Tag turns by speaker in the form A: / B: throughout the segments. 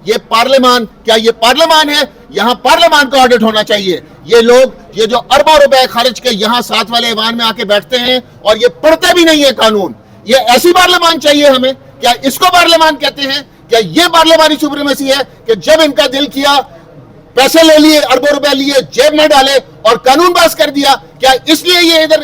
A: یہ پارلیمان کیا یہ پارلیمان ہے؟ یہاں پارلیمان کا آڈٹ ہونا چاہیے. یہ لوگ یہ جو اربوں روپے خرچ کے یہاں ساتھ والے ایوان میں آ کے بیٹھتے ہیں اور یہ پڑھتے بھی نہیں ہے قانون. یہ ایسی پارلیمان چاہیے ہمیں؟ کیا اس کو پارلیمان کہتے ہیں؟ کیا یہ پارلیمانی سپریمیسی ہے کہ جب ان کا دل کیا پیسے لے لیے، اربوں روپے لیے، جیب میں ڈالے اور قانون پاس کر دیا؟ کیا اس لیے یہ ادھر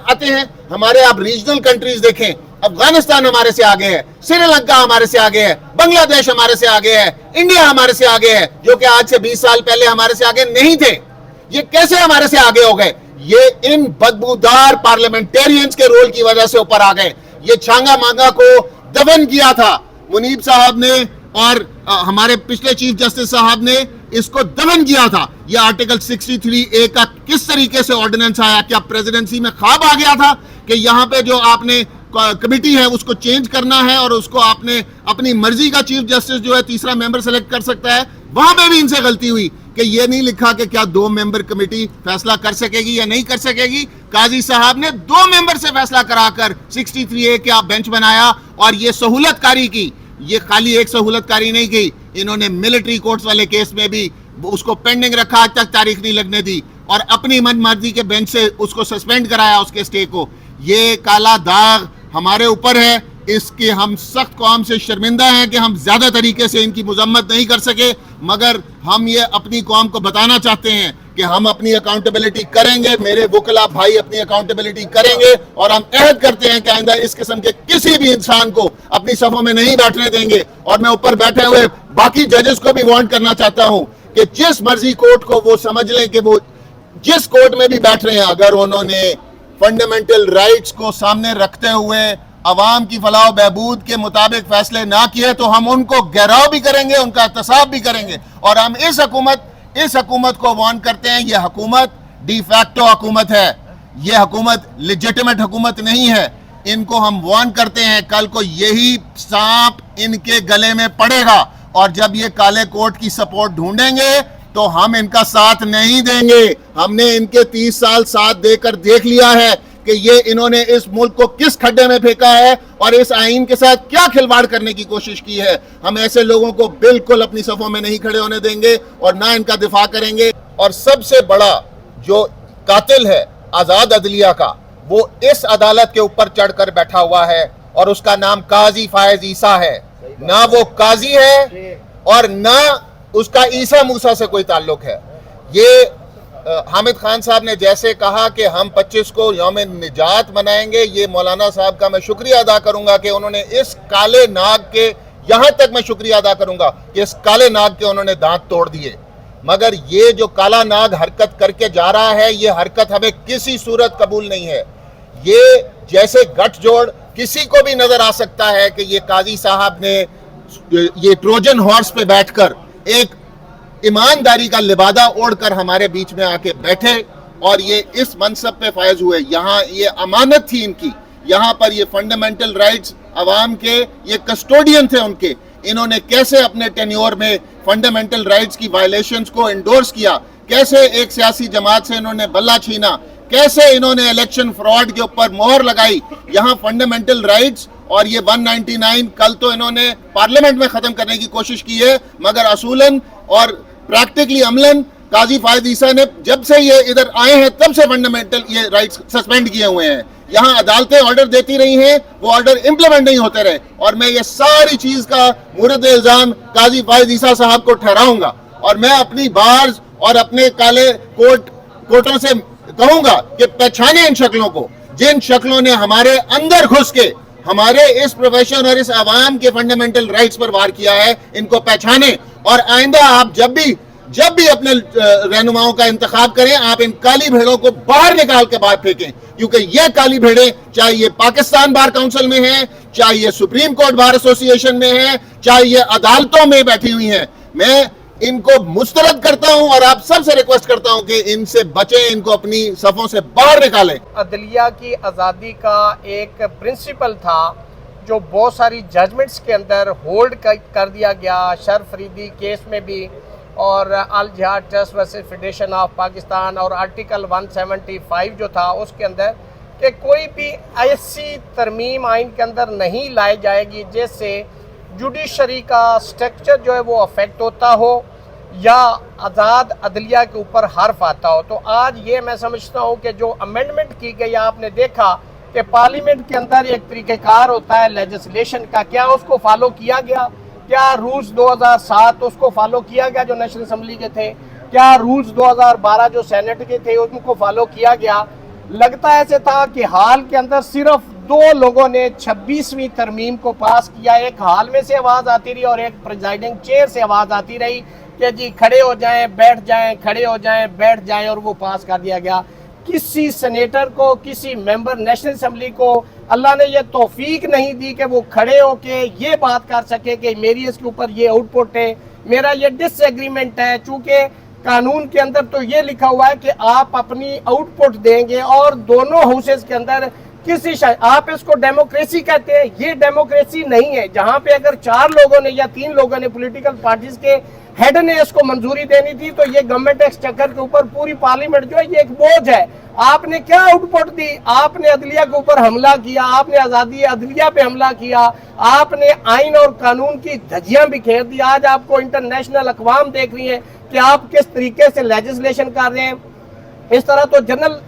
A: آتے ہیں؟ ہمارے آپ ریجنل کنٹریز دیکھیں، افغانستان ہمارے سے آگے ہے، سری لنکا ہمارے سے آگے ہے، بنگلہ دیش ہمارے سے آگے ہے، انڈیا ہمارے سے آگے ہے، جو کہ آج سے 20 سال پہلے ہمارے سے آگے نہیں تھے. یہ کیسے ہمارے سے آگے ہو گئے؟ یہ ان بدبودار پارلیمنٹیرینز کے رول کی وجہ سے اوپر آ گئے. یہ چھانگا مانگا کو دفن کیا تھا منیب صاحب نے اور ہمارے پچھلے چیف جسٹس صاحب نے اس کو دفن کیا تھا. یہ آرٹیکل 63A کا کس طریقے سے آرڈیننس آیا؟ کیا پریزیڈنسی میں خواب آ گیا تھا کہ یہاں پہ جو آپ نے کمیٹی ہے اس کو چینج کرنا ہے اور اس کو آپ نے اپنی مرضی کا چیف جسٹس جو ہے تیسرا ممبر سلیکٹ کر سکتا ہے؟ وہاں پہ بھی ان سے غلطی ہوئی کہ یہ نہیں لکھا کہ کیا 2 ممبر کمیٹی فیصلہ کر سکے گی یا نہیں کر سکے گی. قاضی صاحب نے 2 ممبر سے فیصلہ کرا کر 63A کا بینچ بنایا اور یہ سہولت کاری کی. یہ خالی ایک سہولت کاری نہیں کی، انہوں نے ملٹری کورٹس والے کیس میں بھی اس کو پینڈنگ رکھا، آج تک تاریخ نہیں لگنے دی اور اپنی من مرضی کے بینچ سے اس کو سسپینڈ کرایا اس کے اسٹے کو. یہ کالا داغ ہمارے اوپر ہے. اس کے ہم سخت قوم سے شرمندہ ہیں کہ ہم زیادہ طریقے سے ان کی مذمت نہیں کر سکے، مگر ہم یہ اپنی قوم کو بتانا چاہتے ہیں کہ ہم اپنی اکاؤنٹیبلٹی کریں گے. میرے وکلا بھائی اپنی اکاؤنٹیبلٹی کریں گے اور ہم عہد کرتے ہیں کہ آئندہ اس قسم کے کسی بھی انسان کو اپنی صفوں میں نہیں بیٹھنے دیں گے. اور میں اوپر بیٹھے ہوئے باقی ججز کو بھی وارن کرنا چاہتا ہوں کہ جس مرضی کورٹ کو وہ سمجھ لیں کہ وہ جس کورٹ میں بھی بیٹھ رہے ہیں، اگر انہوں نے فنڈامنٹل رائٹس کو سامنے رکھتے ہوئے عوام کی فلاح و بہبود کے مطابق فیصلے نہ کیے تو ہم ان کو گھیراؤ بھی کریں گے، ان کا احتساب بھی کریں گے. اور ہم اس حکومت کو وارن کرتے ہیں، یہ حکومت ڈی فیکٹو حکومت ہے، یہ حکومت لیجٹیمیٹ حکومت نہیں ہے. ان کو ہم وارن کرتے ہیں کل کو یہی سانپ ان کے گلے میں پڑے گا اور جب یہ کالے کوٹ کی سپورٹ ڈھونڈیں گے تو ہم ان کا ساتھ نہیں دیں گے. ہم نے ان کے 30 سال ساتھ دے کر دیکھ لیا ہے کہ یہ انہوں نے اس ملک کو کس کھڈے میں پھینکا ہے اور اس آئین کے ساتھ کیا کھلواڑ کرنے کی کوشش کی ہے. ہم ایسے لوگوں کو بالکل اپنی صفوں میں نہیں کھڑے ہونے دیں گے اور نہ ان کا دفاع کریں گے. اور سب سے بڑا جو قاتل ہے آزاد عدلیہ کا، وہ اس عدالت کے اوپر چڑھ کر بیٹھا ہوا ہے اور اس کا نام قاضی فائز عیسیٰ ہے. نہ وہ قاضی ہے اور نہ اس کا عیسیٰ موسیٰ سے کوئی تعلق ہے. یہ حامد خان صاحب نے جیسے کہا کہ ہم 25 کو یوم نجات منائیں گے، یہ مولانا صاحب کا میں شکریہ ادا کروں گا کہ انہوں نے اس کالے ناگ کے، یہاں تک میں شکریہ ادا کروں گا کہ اس کالے ناگ کے انہوں نے دانت توڑ دیے. مگر یہ جو کالا ناگ حرکت کر کے جا رہا ہے، یہ حرکت ہمیں کسی صورت قبول نہیں ہے. یہ جیسے گٹھ جوڑ کسی کو بھی نظر آ سکتا ہے کہ یہ قاضی صاحب نے یہ ٹروجن ہارس پہ بیٹھ کر ایک ایمانداری کا لبادہ اوڑھ کر ہمارے بیچ میں آ کے بیٹھے اور یہ اس منصب پہ فائز ہوئے. یہاں یہ امانت تھی ان کی، یہاں پر یہ فنڈامنٹل رائٹس عوام کے یہ کسٹوڈین تھے ان کے. انہوں نے کیسے اپنے ٹینیور میں فنڈامنٹل رائٹس کی وائلیشنز کو انڈورس کیا، کیسے ایک سیاسی جماعت سے انہوں نے بلہ چھینا، کیسے انہوں نے الیکشن فراڈ کے اوپر مہر لگائی. یہاں فنڈامنٹل رائٹس اور یہ 199 کل تو انہوں نے پارلیمنٹ میں ختم کرنے کی کوشش کی ہے، مگر اصولاً اور پریکٹیکلی عملاً قاضی فائز عیسیٰ نے جب سے یہ ادھر آئے ہیں تب سے فنڈامنٹل یہ رائٹس سسپینڈ کیے ہوئے ہیں. یہاں عدالتیں آرڈر دیتی رہی ہیں، وہ آرڈر امپلیمنٹ نہیں ہوتے رہے. اور میں یہ ساری چیز کا مورد الزام قاضی فائز عیسیٰ صاحب کو ٹھہراؤں گا اور میں اپنی بارز اور اپنے کالے کوٹوں سے کہوں گا کہ پہچانے ان شکلوں کو، جن شکلوں نے ہمارے اندر گھس کے ہمارے اس پروفیشن اور اس عوام کے فنڈامنٹل رائٹس پر وار کیا ہے. ان کو پہچانے اور آئندہ آپ جب بھی اپنے رہنماؤں کا انتخاب کریں، آپ ان کالی بھیڑوں کو باہر نکال کے باہر پھینکیں. کیونکہ یہ کالی بھیڑیں چاہے یہ پاکستان بار کونسل میں ہیں، چاہے یہ سپریم کورٹ بار ایسوسی ایشن میں ہیں، چاہے یہ عدالتوں میں بیٹھی ہوئی ہیں، میں ان کو مسترد کرتا ہوں اور آپ سب سے ریکویسٹ کرتا ہوں کہ ان سے بچیں، ان کو اپنی صفوں سے باہر نکالیں.
B: عدلیہ کی آزادی کا ایک پرنسپل تھا جو بہت ساری ججمنٹس کے اندر ہولڈ کر دیا گیا، شرف فریدی کیس میں بھی اور Al-Jehad trust versus federation of Pakistan اور آرٹیکل 175 جو تھا اس کے اندر، کہ کوئی بھی ایسی ترمیم آئین کے اندر نہیں لائی جائے گی جس سے जुडिशरी का स्ट्रक्चर जो है वो अफेक्ट होता हो या आज़ाद अदलिया के ऊपर हर्फ आता हो। तो आज ये मैं समझता हूँ कि जो अमेंडमेंट की गई, आपने देखा कि पार्लियामेंट के अंदर एक तरीक़ेकार होता है लेजिस्लेशन का, क्या उसको फॉलो किया गया? क्या रूल्स 2007 उसको फॉलो किया गया जो नेशनल असम्बली के थे? क्या रूल्स 2012 जो सेनेट के थे उनको फॉलो किया गया? लगता ऐसे था कि हाल के अंदर सिर्फ 2 लोगों ने 26वीं तरमीम को पास किया। एक हाल में से आवाज़ आती रही और एक प्रिजाइडिंग चेयर से आवाज़ आती रही कि जी खड़े हो जाएं, बैठ जाएं, खड़े हो जाएं, बैठ जाएं, और वो पास कर दिया गया। किसी सेनेटर को, किसी मेंबर नेशनल असम्बली को अल्लाह ने ये तौफीक नहीं दी कि वो खड़े होके ये बात कर सके कि मेरी इसके ऊपर ये आउटपुट है, मेरा ये डिसएग्रीमेंट है। चूँकि कानून के अंदर तो ये लिखा हुआ है कि आप अपनी आउटपुट देंगे और दोनों हाउसेस के अंदर आप इसको डेमोक्रेसी कहते हैं, ये डेमोक्रेसी नहीं है। जहां पे अगर 4 लोगों ने या 3 लोगों ने पॉलिटिकल पार्टीज के हेड ने इसको मंजूरी देनी थी, तो ये गवर्नमेंट एक्सचेकर के ऊपर पूरी पार्लियामेंट जो है ये एक बोझ है। आपने क्या आउटपुट दी? आपने अदलिया के ऊपर हमला किया, आपने आज़ादी अदलिया पे हमला किया, आपने आइन और कानून की धज्जियां बिखेर दी। आज आपको इंटरनेशनल अक़वाम देख रही है कि आप किस तरीके से लेजिस्लेशन कर रहे हैं। इस तरह तो जनरल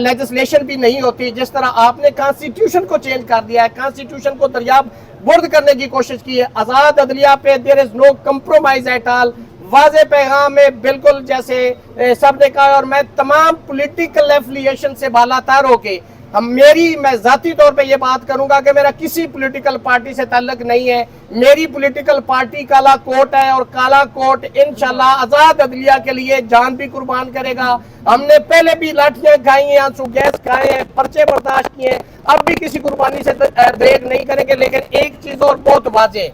B: लेजिस्लेशन भी नहीं होती। जिस तरह आपने कॉन्स्टिट्यूशन को चेंज कर दिया है, कॉन्स्टिट्यूशन को दरियाफ्त बुर्द करने की कोशिश की है। आज़ाद अदलिया पे there is no compromise at all. वाज़े पैगाम है बिल्कुल, जैसे सब ने कहा, और मैं तमाम पॉलिटिकल एफिलिएशन से बालातर होके मैं ज़ाती तौर पे ये बात करूंगा कि मेरा किसी पॉलिटिकल पार्टी से ताल्लुक नहीं है। मेरी पॉलिटिकल पार्टी काला कोट है और काला कोट इंशाल्लाह आज़ाद अदलिया के लिए जान भी कुर्बान करेगा। हमने पहले भी लाठियां खाई हैं, आंसू गैस खाए हैं, पर्चे बर्दाश्त किए हैं, अब भी किसी कुर्बानी से ब्रेक नहीं करेंगे। लेकिन एक चीज़ और बहुत वाज़ेह,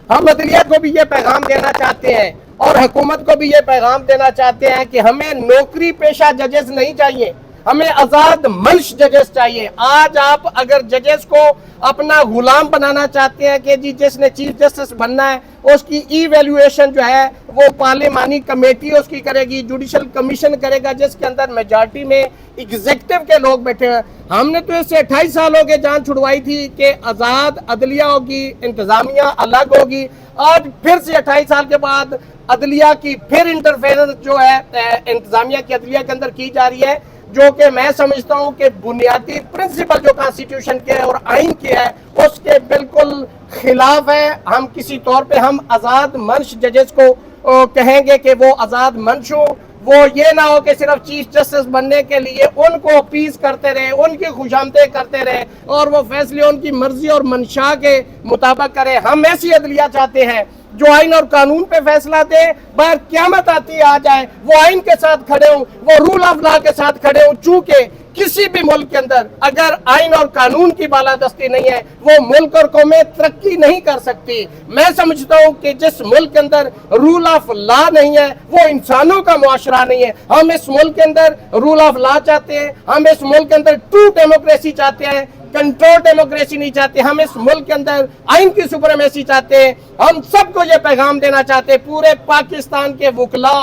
B: हम अदलिया को भी ये पैगाम देना चाहते हैं और हुकूमत को भी ये पैगाम देना चाहते हैं कि हमें नौकरी पेशा जजेस नहीं चाहिए, हमें आजाद मंश जजेस चाहिए। आज आप अगर जजेस को अपना गुलाम बनाना चाहते हैं कि जी जिसने चीफ जस्टिस बनना है उसकी इवैल्यूएशन जो है वो पार्लिमानी कमेटी उसकी करेगी, जुडिशल कमीशन करेगा जिसके अंदर मेजॉरिटी में एग्जीक्यूटिव के लोग बैठे हैं। हमने तो इससे 28 साल हो गए जान छुड़वाई थी कि आज़ाद अदलिया होगी, इंतजामिया अलग होगी। आज फिर से 28 साल के बाद अदलिया की फिर इंटरफेरेंस जो है इंतजामिया की अदलिया के अंदर की जा रही है, जो कि मैं समझता हूं कि बुनियादी प्रिंसिपल जो कॉन्स्टिट्यूशन के है और आइन के है उसके बिल्कुल खिलाफ है। हम किसी तौर पे हम आज़ाद मंश जजेस को कहेंगे कि वो आज़ाद मंश हो, वो ये ना हो कि सिर्फ चीफ जस्टिस बनने के लिए उनको अपीज करते रहे, उनकी खुशामदें करते रहे और वो फैसले उनकी मर्जी और मंशा के मुताबिक करे। हम ऐसी अदलिया चाहते हैं जो आइन और कानून पे फैसला दे, बाहर क़यामत आती आ जाए वो आइन के साथ खड़े हों, वो रूल ऑफ लॉ के साथ खड़े हों। चूंकि किसी भी मुल्क के अंदर अगर आइन और कानून की बालादस्ती नहीं है वो मुल्क और कौमें तरक्की नहीं कर सकती। मैं समझता हूँ कि जिस मुल्क के अंदर रूल ऑफ लॉ नहीं है वो इंसानों का मुआशरा नहीं है। हम इस मुल्क के अंदर रूल ऑफ लॉ चाहते हैं, हम इस मुल्क के अंदर ट्रू डेमोक्रेसी चाहते हैं, कंट्रोल डेमोक्रेसी नहीं चाहते। हम इस मुल्क के अंदर आइन की सुप्रीमेसी चाहते हैं। हम सबको ये पैगाम देना चाहते हैं, पूरे पाकिस्तान के वकला,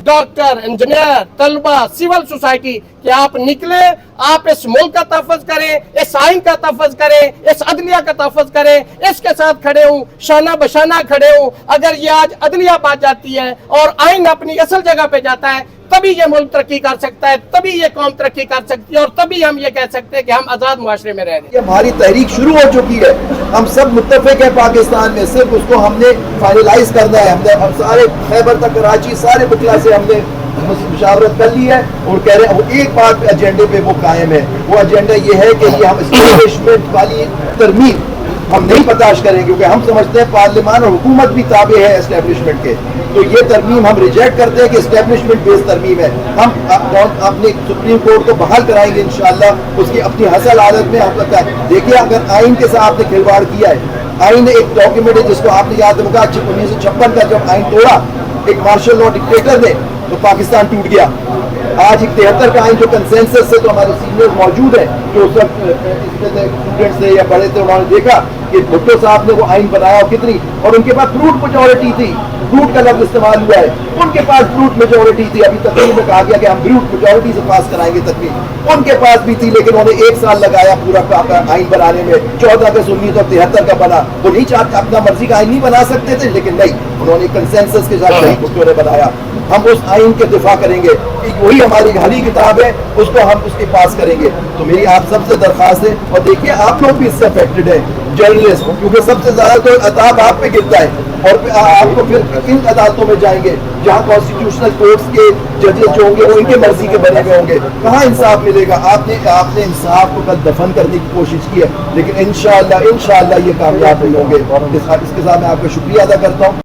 B: डॉक्टर, इंजीनियर, तलबा, सिविल सोसाइटी, कि आप निकले, आप इस मुल्क का तहफ़्फ़ुज़ करें, इस आइन का तहफ़्फ़ुज़ करें, इस अदलिया का तहफ़्फ़ुज़ करें, इसके साथ खड़े हूँ, शाना बशाना खड़े हूँ। अगर ये आज अदलिया बात जाती है और आइन अपनी असल जगह पे जाता है तभी ये मुल्क तरक्की कर सकता है, तभी ये कौम तरक्की कर सकती है और तभी हम ये कह सकते हैं कि हम आज़ाद मुआशरे में रह रहे हैं।
C: हमारी तहरीक शुरू हो चुकी है, हम सब मुत्तफिक है पाकिस्तान में, सिर्फ उसको हमने फाइनलाइज करना है। हम सारे खैबर तक कराची सारे बुकला से हमने मुशावरत कर ली है और कह रहे हैं वो एक बात एजेंडे पे वो कायम है। वो एजेंडा ये है कि ये हम एस्टेब्लिशमेंट वाली तरमीम हम नहीं बर्दाश्त करेंगे, क्योंकि हम समझते हैं पार्लियामान और हुकूमत भी ताबे है एस्टेब्लिशमेंट के। तो ये तरमीम हम रिजेक्ट करते हैं कि एस्टेब्लिशमेंट बेस्ड तरमीम है। हम अपने सुप्रीम कोर्ट को बहाल कराएंगे इंशाअल्लाह, उसकी अपनी हसल आदत में हम लगता है। देखिए अगर आइन के साथ आपने खिलवाड़ किया है, आइन एक डॉक्यूमेंट है जिसको आपने याद होगा 1956 का जब आइन तोड़ा एक मार्शल लॉ डिक्टेटर ने तो पाकिस्तान टूट गया। आज 73 का आइन जो कंसेंसस से तो हमारे सीनियर मौजूद हैं जो उस वक्त स्टूडेंट्स थे या पढ़े थे, उन्होंने देखा कि भुट्टो साहब ने वो आइन बनाया और कितनी, और उनके पास फ्रूट मेजॉरिटी थी ब्रूट का लफ्ज इस्तेमाल हुआ है, उनके पास ब्रूट मेजोरिटी थी। अभी तकरीर में कहा गया कि हम ब्रूट मेजोरिटी से पास कराएंगे तकरीर, उनके पास भी थी, लेकिन उन्होंने 1 साल लगाया पूरा आइन बनाने में। 14 अगस्त 1973 का बना। वो नहीं चाहते, अपना मर्जी का आइन नहीं बना सकते थे, लेकिन नहीं, उन्होंने कंसेंसस के साथ कुत्तों ने बनाया। हम उस आइन के दिफा करेंगे, वही हमारी हरी किताब है, उसको हम उसके पास करेंगे। तो मेरी आप सबसे दरख्वास्त है, और देखिए आप लोग भी इससे अफेक्टेड है, जर्नलिस्ट, क्योंकि सबसे ज्यादा तो अताब आप पे गिरता है, और आपको फिर इन अदालतों में जाएंगे जहाँ कॉन्स्टिट्यूशनल कोर्ट्स के जजेस जो होंगे वो इनके मर्जी के बने हुए होंगे, कहाँ इंसाफ मिलेगा। आपने इंसाफ को कल दफन करने की कोशिश की है, लेकिन इंशाअल्लाह ये कामयाब नहीं होंगे। इसके साथ मैं आपका शुक्रिया अदा करता हूँ।